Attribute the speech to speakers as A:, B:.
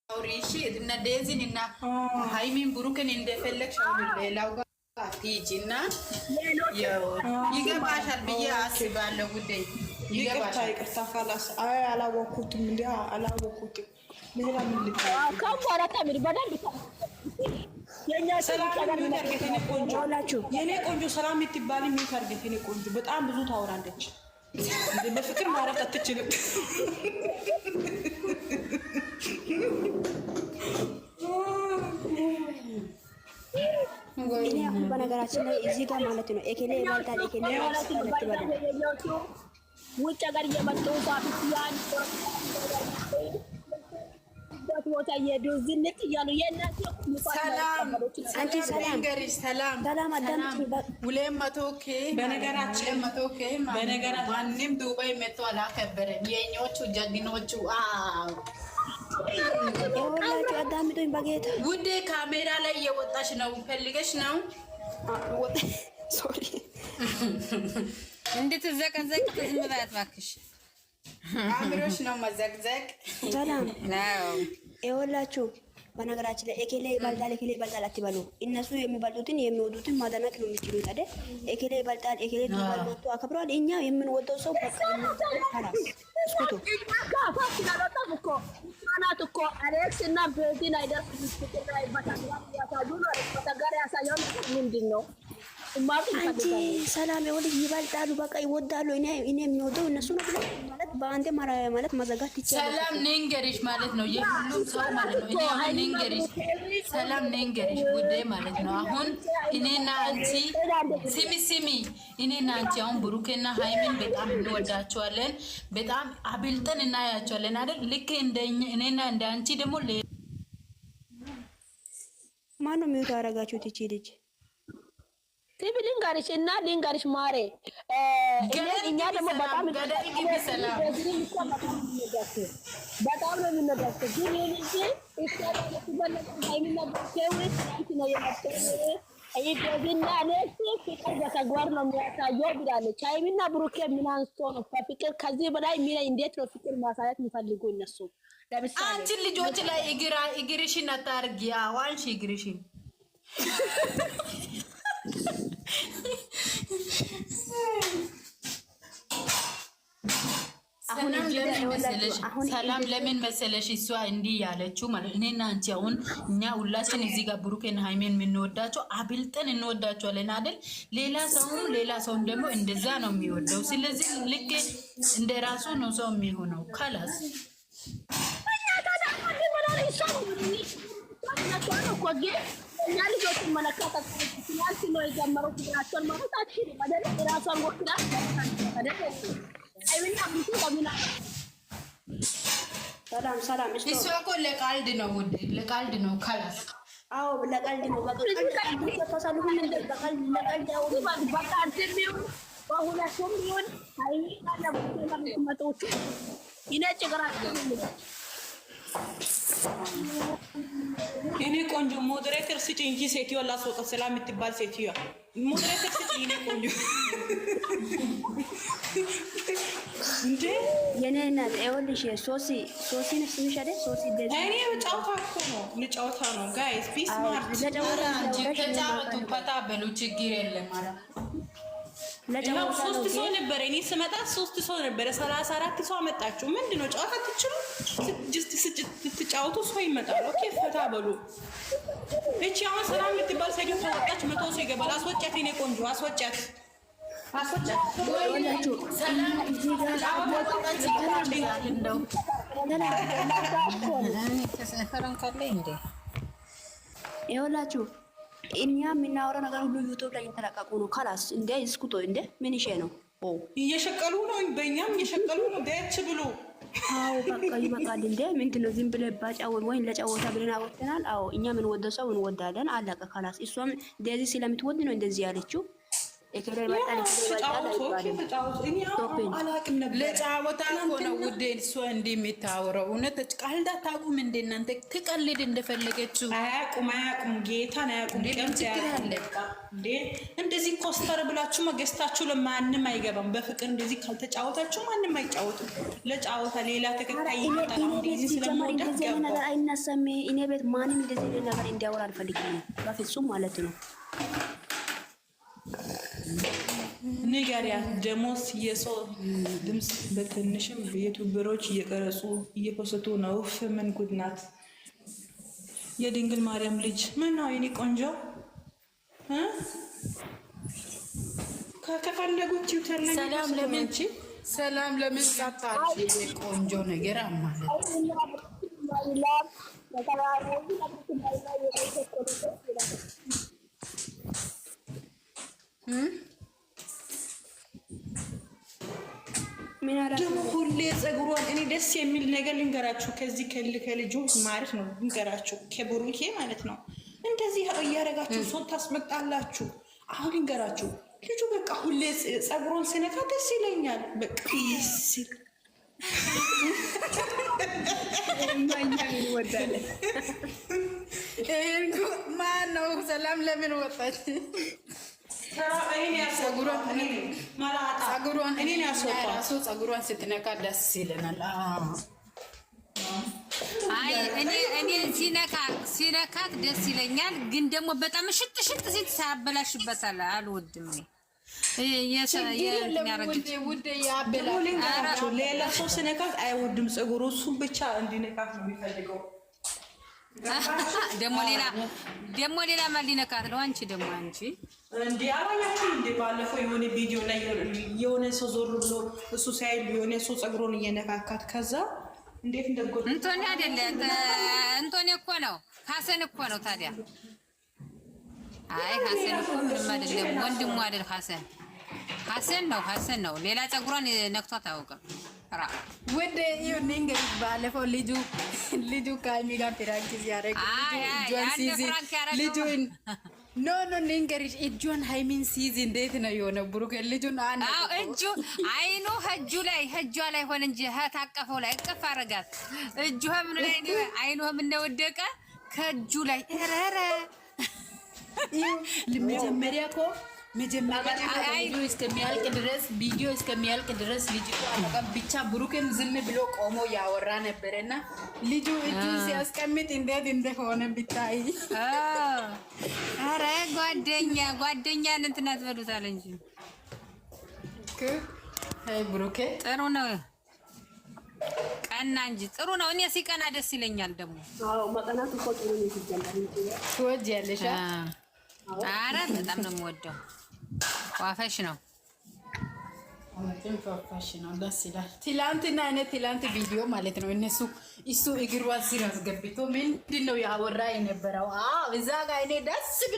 A: አውሪሺ እና ዴዚን እና ሃይሚን ብሩክን እንደፈለግሽ አሁን ሌላው ጋር ሂጂና ይገባሻል ብዬ አስባለሁ። ጉዳይ ይገባሻል።
B: ይቅርታ ካላስ አይ አላወኩትም እንዴ አላወኩትም። ሌላ ምን ልታይ
C: ካምባራ ታምሪ በደንብ የኛ ሰላም
B: የኔ ቆንጆ የኔ ቆንጆ ሰላም የምትባል ምን ታርገት የኔ ቆንጆ በጣም ብዙ ታወራለች። እንዴ በፍቅር ማውራት አትችልም።
D: እኔ አሁን በነገራችን ላይ እዚህ ጋር ማለት ነው ኤኬሌ ይባልታል ኤኬሌ ማለት ነው
C: ውጭ ሀገር እየመጡ ፋብሪካን ቦታ የዱዝነት እያሉ የእናት
A: ሰላም አንቺ ሰላም ገሪሽ ሰላም
D: ሰላም አዳምጪ።
A: 200K በነገራችን 200K ማንም ዱባይ መጥቶ አላከበረም። የኞቹ ጀግኖቹ
D: ይኸውላችሁ አዳምጡኝ በጌታ
A: ውዴ። ካሜራ ላይ እየወጣሽ ነው ፈልገሽ ነው
D: ሶሪ
A: እንድትዘቀዘቅ ዝም በያት እባክሽ። አምሮሽ ነው መዘቅዘቅ
D: ሰላም ነው። ይኸውላችሁ በነገራችን ላይ ኤኬሌ ይበልጣል አትበሉ። እነሱ የሚበልጡትን የሚወዱትን ማደነቅ ነው የሚችሉት አይደል? ኤኬሌ ይበልጣል ኤኬሌ ተባልቶ አከብረዋል። እኛ የምንወደው ሰው በቃ ካላስ እስኩቱ
C: ማናት እኮ አሌክስ እና ቤዚን አይደርስ ይስተካከል ባታጋር ያሳዱን ባታጋር ያሳየውን ምንድን ነው
D: አንቺ ሰላም ይኸውልሽ ይበልጣሉ በቃ ይወዳሉ። እኔ የሚወደው እነሱ ነው ማለት በአንዴ ማለት መዘጋት ይቻላል።
A: ሰላም ነንገሪሽ ማለት ነው የሁሉም ሰው ማለት ነው። እኔ አሁን ነንገሪሽ ሰላም ነንገሪሽ ውዴ ማለት ነው። አሁን እኔና አንቺ ሲሚ እኔና አንቺ አሁን ብሩክና ሃይሚን በጣም እንወዳቸዋለን። በጣም አብልጠን እናያቸዋለን አይደል? ልክ እንደኛ እኔና እንደ አንቺ ደግሞ
D: ማን ነው የሚወጣ አረጋችሁት እቺ ልጅ
C: ሲቪሊን ጋርሽ እና ሊንጋርሽ ማሬ እኛ ደግሞ በጣም በጣም ነው የምንወዳቸው። ግን እንጂ እስካሁን ተበለጠ ሃይሚና ብሩክ ነው የመጣው አይደግና ነስ ፍቅር በተግባር ነው የሚያሳየው ብላለች። ሃይሚና ብሩክ ምን አንስቶ ነው ፍቅር ከዚህ በላይ ምን እንዴት ነው ፍቅር ማሳየት የሚፈልጉ እነሱ? ለምሳሌ
A: አንቺ ልጆች ላይ እግርሽን አታርጊ። አዋንሽ እግርሽን ሰላም ለምን መሰለሽ እሷ እንዲህ ያለችው ማለት እኔና አንቺ አሁን እኛ ሁላችን እዚህ ጋር ብሩክና ሃይሚን የምንወዳቸው አብልጠን እንወዳቸዋለን አይደል? ሌላ ሰውም ደግሞ እንደዛ ነው የሚወደው። ስለዚህ ልክ እንደ ራሱ ነው ሰው የሚሆነው ካላስ
C: እኛ ልጆችን መለካት ትናንት ነው የጀመረው ፍቅራቸውን ማለት አትችልም አይደል? ራሷን ወክላ
D: ሰላም
A: እሱ እኮ ለቀልድ ነው ውዴ፣ ለቀልድ ነው ካላስ
D: አዎ ለቀልድ ነው በቃ
C: በሁለቱም ቢሆን ሃይሚና ብሩክ መጥቶት ይነጭ ግራቸው
B: የኔ ቆንጆ ሞዴሬተር ስጪ እንጂ ሴትዮ ላስወጣ ሰላም የምትባል ሴትዮ ሞዴሬተር ስጪ የኔ ቆንጆ እንዴ
D: የኔ እናት ይኸውልሽ ሶሲ ነሽ ስምሽ አይደል? ሶሲ ደዚ
B: እኔ ጨዋታ እኮ ነው ልጨዋታ ነው ጋይስ ፒስ ማርት
A: ተጫወቱ ፈታ በሉ ችግር የለም ማለት
B: ለጨዋታ ሶስት ሰው ነበር። እኔ ስመጣ ሶስት ሰው ነበር። 34 ሰው አመጣችሁ። ምንድነው ጨዋታ ትችሉ ጅስት ስትጫወቱ ሰው ይመጣል። ኦኬ ፈታ በሉ። እቺ አሁን ሰላም የምትባል ሴት ተወጣች። 100 ሰው ይገባል። አስወጫት የኔ ቆንጆ አስወጫት።
D: ወላችሁ ሰላም እዚህ ጋር ይኸውላችሁ እኛ የምናወራው ነገር ሁሉ ዩቲዩብ ላይ እየተለቀቁ ነው። ካላስ እንደ እስኩቶ እንደ ምን ይሄ ነው
B: እየሸቀሉ ነው። በእኛም እየሸቀሉ ነው። ደች ብሎ
D: አዎ በቃ ይበቃል። እንደ ምንድነው ዝም ብለህ ባጫወት ወይ ለጫወታ ብለን አወጥተናል። አዎ እኛ ምን ወደሰው እንወዳለን። አለቀ ካላስ። እሷም እንደዚህ ስለምትወድ ነው እንደዚህ ያለችው። ኤኬሌ ይበልጣል
A: ለጫወታ እኮ ነው ውዴ። እሷ እንዲህ የምታወራው እውነት ቀልድ አታውቁም እንደ እናንተ ትቀልድ እንደፈለገችው።
B: አያውቁም ጌታን አያውቁም። እንደዚህ ኮስተር ብላችሁ መገዝታችሁ ለማንም አይገባም። በፍቅር እንደዚህ ካልተጫወታችሁ ማንም አይጫወቱም። ለጫወታ ሌላ ተከታይ ይመጣል። እንደዚህ ስለማውደት
D: ነገር አይነሳም። እኔ ቤት ማንም እንደዚህ ነገር እንዲያወራ አልፈልግም በፍጹም ማለት ነው።
B: ንገሪያ ደሞስ የሰው ድምፅ በትንሽም ዩቲዩበሮች እየቀረጹ እየፖስቱ ነው። ምን ጉድ ናት የድንግል ማርያም ልጅ። ምን ነው የኔ ቆንጆ ከፈለጉት ዩቲዩብ ላይ
A: ሰላም ለምን ጻጣች? የኔ ቆንጆ ነገር ማለት
B: ደግሞ ሁሌ ፀጉሯን እኔ ደስ የሚል ነገር ልንገራችሁ። ከዚህ ከልጁ ማለት ነው ልንገራችሁ፣ ከብሩኬ ማለት ነው። እንደዚህ እያደረጋችሁ ሰው ታስመጣላችሁ። አሁን ልንገራችሁ፣ ልጁ በቃ ሁሌ ፀጉሯን ስነካ ደስ ይለኛል። በቃ ይስል
A: ማነው ሰላም ለምን ወጣች? ፀጉሯን ስትነካ ደስ ይለናል።
E: አይ እኔ ሲነካት ደስ ይለኛል፣ ግን ደግሞ በጣም ሽጥ ሲል ሳያበላሽበታል አልወድም።
B: ሌላ ሰው ሲነካት አይወድም። ፀጉሩ እሱ ብቻ እንዲነካት ነው የሚፈልገው።
E: ደግሞ ሌላ ማን ሊነካት ነው? አንቺ
B: እንዴ አላያችሁ እንዴ? ባለፈው የሆነ ቪዲዮ ላይ የሆነ ሰው ዞር ብሎ እሱ ሳይል የሆነ ሰው ፀጉሩን እየነካካት ከዛ እንዴት እንደጎል
E: እንቶኒ አይደለ እንቶኒ እኮ ነው፣ ሀሰን እኮ ነው። ታዲያ አይ ሀሰን እኮ ምንም አይደለም፣ ወንድሙ አይደል? ሀሰን ነው። ሌላ ፀጉሯን ነክቷት አያውቅም።
A: ወደ ይሁን እንግዲህ ባለፈው ልጁ ከሀይሚ ጋር ፕራንክ ሲያደርግ ልጁን ኖ ንገሪሽ እጇን ሃይሚን ሲይዝ እንዴት ነው የሆነ ብሩክ ልጁን
E: እጁ አይኑ እጇ ላይ ሆነ እንጂ ታቀፈው ላይ እቅፍ አረጋት። እጁ ምን ላይ አይኑ ምን ወደቀ ከእጁ ላይ ረረ
A: መጀመሪያ ቪዲዮ እስከሚያልቅ ድረስ ልጅቱ አጠገብ ብቻ ብሩክን ዝም ብሎ ቆሞ ያወራ ነበረና ልጁ እጁ ሲያስቀምጥ እንዴት እንደሆነ ብታይ።
E: አረ ጓደኛ እንትን አትበሉታል እንጂ
A: ብሩክ
E: ጥሩ ነው፣ ቀና እንጂ ጥሩ ነው። እኔ ሲቀና ደስ ይለኛል። ደግሞ
C: መቀናት እኮ ጥሩ ነው ይጀምራል።
A: ትወጂያለሽ?
E: አረ በጣም ነው የምወደው። ዋፈሽ ነው
A: ደስ ይላል። ትላንት ቪዲዮ ማለት ነው እሱ እግሯ ስር አስገብቶ ምንድን ነው ያወራ የነበረው? እዛ ጋር እኔ ደስ ብሎ